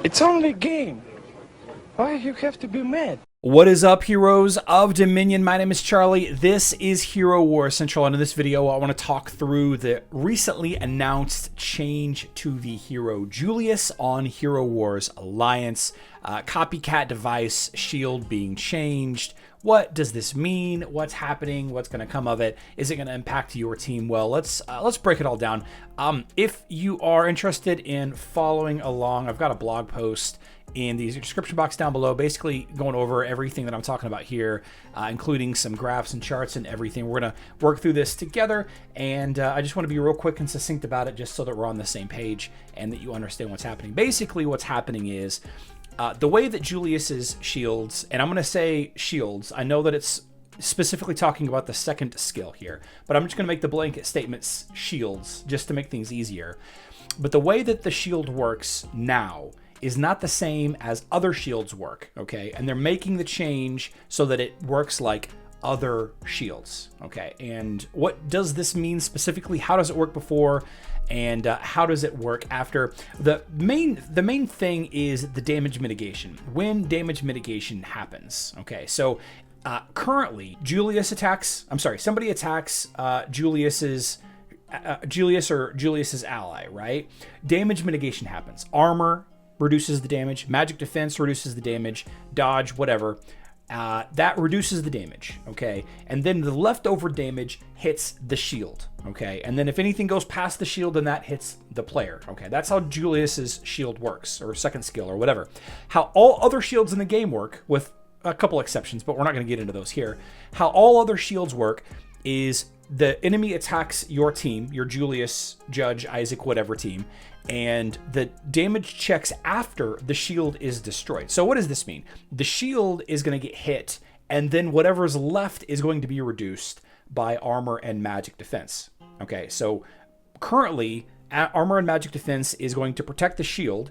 It's only a game. Why you have to be mad? What is up, heroes of Dominion? My name is Charlie. This is Hero War Central, and in this video I want to talk through the recently announced change to the hero Julius on Hero Wars Alliance. Copycat device shield being changed. What does this mean? What's happening? What's going to come of it? Is it going to impact your team? Well, let's break it all down. If you are interested in following along, I've got a blog post in the description box down below, basically going over everything that I'm talking about here, including some graphs and charts and everything. We're going to work through this together, and I just want to be real quick and succinct about it just so that we're on the same page and that you understand what's happening. Basically, what's happening is the way that Julius's shields, and I'm going to say shields, I know that it's specifically talking about the second skill here, but I'm just going to make the blanket statements shields just to make things easier. But the way that the shield works now is not the same as other shields work, okay? And they're making the change so that it works like other shields, okay? And what does this mean specifically? How does it work before? And how does it work after? The main thing is the damage mitigation. When damage mitigation happens, okay? So currently, somebody attacks Julius or Julius's ally, right? Damage mitigation happens. Armor reduces the damage, magic defense reduces the damage, dodge, whatever. That reduces the damage, okay? And then the leftover damage hits the shield, okay? And then if anything goes past the shield, then that hits the player, okay? That's how Julius's shield works, or second skill, or whatever. How all other shields in the game work, with a couple exceptions, but we're not going to get into those here. How all other shields work is the enemy attacks your team, your Julius, Judge, Isaac, whatever team, and the damage checks after the shield is destroyed. So what does this mean? The shield is going to get hit, and then whatever's left is going to be reduced by armor and magic defense. Okay, so currently, armor and magic defense is going to protect the shield,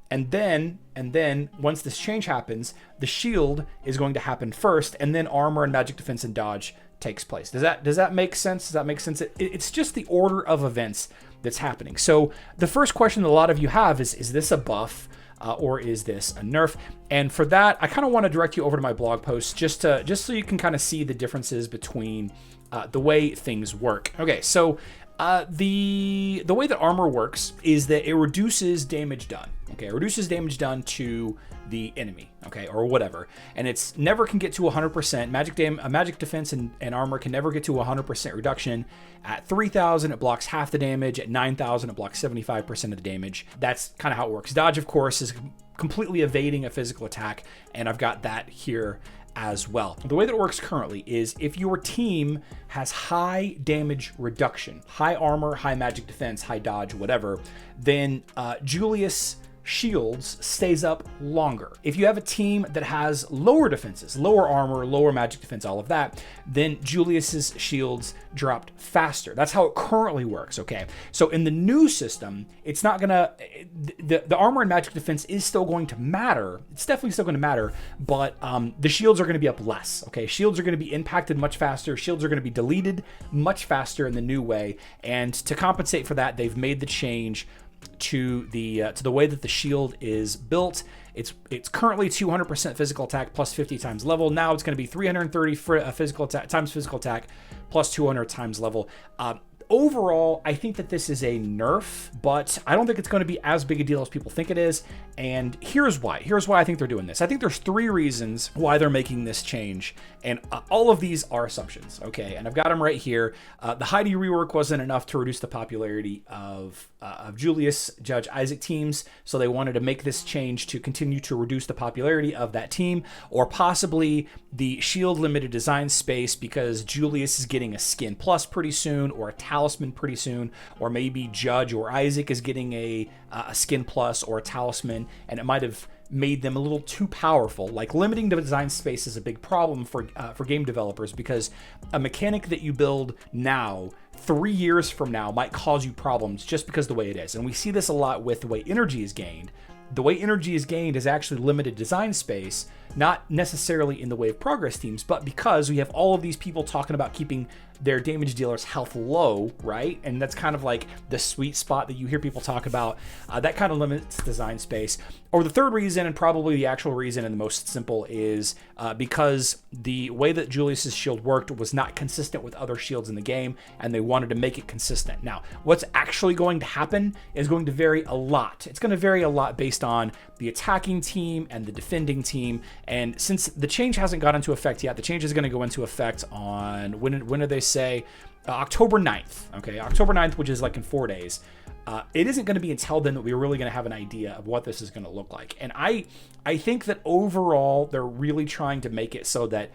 and then once this change happens, the shield is going to happen first, and then armor and magic defense and dodge takes place. Does that make sense? Does that make sense? It's just the order of events that's happening. So the first question that a lot of you have is this a buff or is this a nerf? And for that, I kind of want to direct you over to my blog post just so you can kind of see the differences between the way things work. Okay, so the way that armor works is that it reduces damage done. Okay, it reduces damage done to the enemy, okay, or whatever, and it's never can get to 100%. Magic defense and armor can never get to 100% reduction. At 3,000, it blocks half the damage. At 9,000, it blocks 75% of the damage. That's kind of how it works. Dodge, of course, is completely evading a physical attack, and I've got that here as well. The way that it works currently is if your team has high damage reduction, high armor, high magic defense, high dodge, whatever, then Julius shields stays up longer. If you have a team that has lower defenses, lower armor, lower magic defense, all of that, then Julius's shields dropped faster. That's how it currently works, okay? So in the new system, it's not gonna, the armor and magic defense is still going to matter. It's definitely still going to matter, but the shields are going to be up less, okay? Shields are going to be impacted much faster. Shields are going to be deleted much faster in the new way, and to compensate for that, they've made the change to the way that the shield is built. It's currently 200% physical attack plus 50 times level. Now it's going to be 330 for physical attack times physical attack plus 200 times level. Overall, I think that this is a nerf, but I don't think it's going to be as big a deal as people think it is. And here's why. Here's why I think they're doing this. I think there's 3 reasons why they're making this change, and all of these are assumptions, okay? And I've got them right here. The Heidi rework wasn't enough to reduce the popularity of Julius, Judge, Isaac teams, so they wanted to make this change to continue to reduce the popularity of that team, or possibly the shield limited design space because Julius is getting a skin plus pretty soon, or a talisman pretty soon, or maybe Judge or Isaac is getting a skin plus or a talisman, and it might have made them a little too powerful. Like, limiting the design space is a big problem for game developers, because a mechanic that you build now 3 years from now might cause you problems just because of the way it is. And we see this a lot with the way energy is gained. The way energy is gained is actually limited design space, not necessarily in the way of progress teams, but because we have all of these people talking about keeping their damage dealer's health low, right? And that's kind of like the sweet spot that you hear people talk about. That kind of limits design space. Or the third reason, and probably the actual reason and the most simple, is because the way that Julius's shield worked was not consistent with other shields in the game, and they wanted to make it consistent. Now, what's actually going to happen is going to vary a lot. It's going to vary a lot based on the attacking team and the defending team. And since the change hasn't got into effect yet, the change is going to go into effect on, when do they say? October 9th. Okay, October 9th, which is like in 4 days. It isn't going to be until then that we're really going to have an idea of what this is going to look like. And I think that overall, they're really trying to make it so that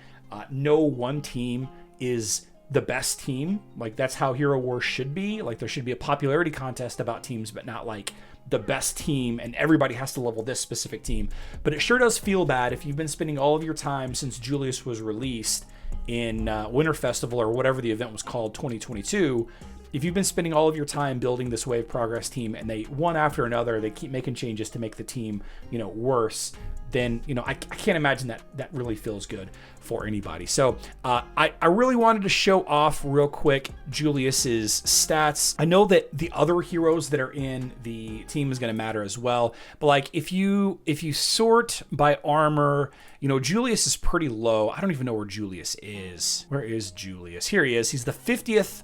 no one team is the best team. Like, that's how Hero Wars should be. Like, there should be a popularity contest about teams, but not like the best team and everybody has to level this specific team. But it sure does feel bad if you've been spending all of your time since Julius was released in Winter Festival, or whatever the event was called, 2022. If you've been spending all of your time building this Wave Progress team, and they, one after another, they keep making changes to make the team, worse, then, I can't imagine that really feels good for anybody. So I really wanted to show off real quick Julius's stats. I know that the other heroes that are in the team is going to matter as well, but like if you sort by armor, Julius is pretty low. I don't even know where Julius is. Where is Julius? Here he is. He's the 50th.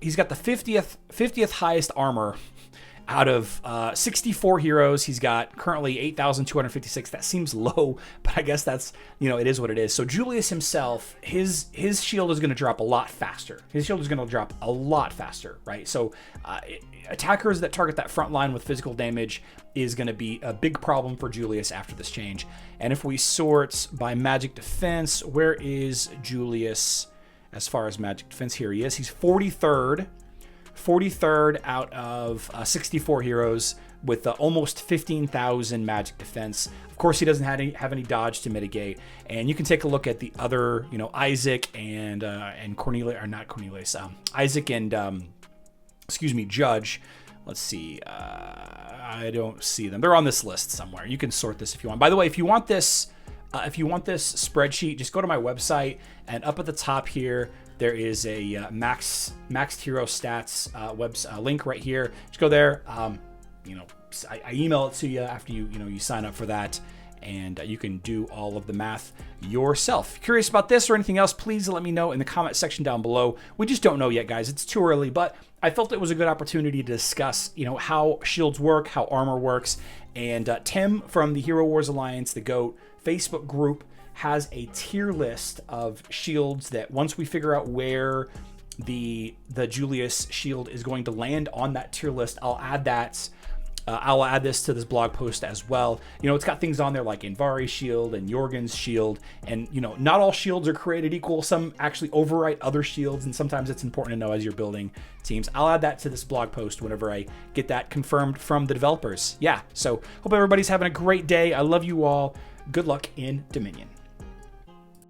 He's got the 50th highest armor out of 64 heroes. He's got currently 8,256. That seems low, but I guess that's, it is what it is. So Julius himself, his shield is going to drop a lot faster. His shield is going to drop a lot faster, right? So attackers that target that front line with physical damage is going to be a big problem for Julius after this change. And if we sort by magic defense, where is Julius as far as magic defense? Here he is. He's 43rd out of 64 heroes with almost 15,000 magic defense. Of course, he doesn't have any dodge to mitigate. And you can take a look at the other, Isaac and Cornelius, or not Cornelius, Isaac and Judge. Let's see. I don't see them. They're on this list somewhere. You can sort this if you want. By the way, if you want this spreadsheet, just go to my website, and up at the top here, there is a maxed hero stats link right here. Just go there. I email it to you after you sign up for that, and you can do all of the math yourself. If you're curious about this or anything else, please let me know in the comment section down below. We just don't know yet, guys. It's too early, but I felt it was a good opportunity to discuss, how shields work, how armor works. And Tim from the Hero Wars Alliance, the GOAT Facebook group, has a tier list of shields that once we figure out where the Julius shield is going to land on that tier list, I'll add that. I'll add this to this blog post as well. It's got things on there like Invari shield and Jorgen's shield, and not all shields are created equal. Some actually overwrite other shields, and sometimes it's important to know as you're building teams. I'll add that to this blog post whenever I get that confirmed from the developers. Yeah, so hope everybody's having a great day. I love you all. Good luck in Dominion.